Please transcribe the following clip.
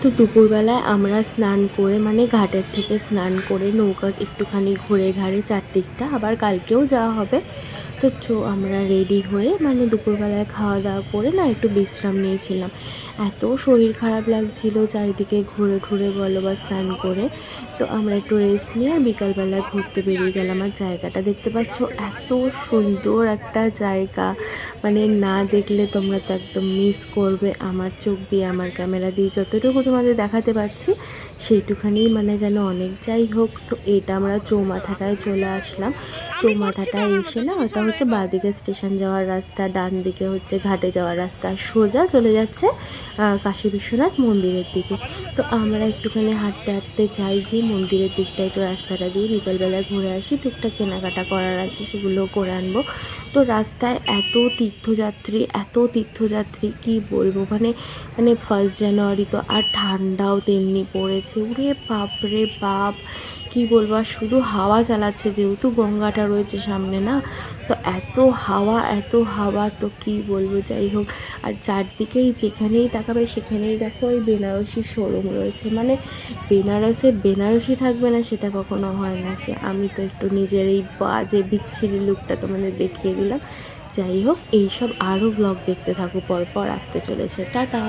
তো দুপুরবেলায় আমরা স্নান করে মানে ঘাটের থেকে স্নান করে নৌকা একটুখানি ঘুরে ঘাড়ে চারদিকটা, আবার কালকেও যাওয়া হবে। তো আমরা রেডি হয়ে মানে দুপুরবেলায় খাওয়া দাওয়া করে না একটু বিশ্রাম নিয়েছিলাম। এত শরীর খারাপ লাগছিল চারিদিকে ঘুরে ঘুরে বলো বা স্নান করে। তো আমরা একটু রেস্ট নিয়ে আর বিকালবেলায় ঘুরতে বেরিয়ে গেলাম। আর জায়গাটা দেখতে পাচ্ছ, এত সুন্দর একটা জায়গা, মানে না দেখলে তোমরা তো একদম মিস করবে। আমার চোখ দিয়ে আমার ক্যামেরা দিয়ে যতটুকু তোমাদের দেখাতে পাচ্ছি সেইটুখানি মানে যেন অনেক। যাই হোক, তো এটা আমরা চৌমাথাটায় চলে আসলাম। চৌমাথাটায় এসে না, ওটা হচ্ছে বাঁদিকে স্টেশন যাওয়ার রাস্তা, ডান দিকে হচ্ছে ঘাটে যাওয়ার রাস্তা, সোজা চলে যাচ্ছে কাশী বিশ্বনাথ মন্দিরের দিকে। তো আমরা একটুখানি হাঁটতে হাঁটতে যাই, গিয়ে মন্দিরের দিকটা একটু রাস্তাটা দিয়ে বিকালবেলায় ঘুরে আসি। টুকটাক কেনাকাটা করার আছে, সেগুলোও করে আনবো। তো রাস্তায় এত তীর্থযাত্রী কি বলবো, মানে মানে 1 জানুয়ারি তো, আর ঠান্ডাও তেমনি পড়েছে। উরে বাপ রে বাপ, কী বলবো। আর শুধু হাওয়া চালাচ্ছে, যেহেতু গঙ্গাটা রয়েছে সামনে না, তো এত হাওয়া তো কি বলবো। যাই হোক, আর চারদিকেই যেখানেই তাকাবে সেখানেই দেখো ওই বেনারসি শোরুম রয়েছে। মানে বেনারসি থাকবে না সেটা কখনো হয় নাকি। আমি তো একটু নিজের এই বাজে বিচ্ছিরি লুকটা তোমাদের দেখিয়ে দিলাম। যাই হোক, এইসব আরও ব্লগ দেখতে থাকো, পরপর আসতে চলেছে। টাটা।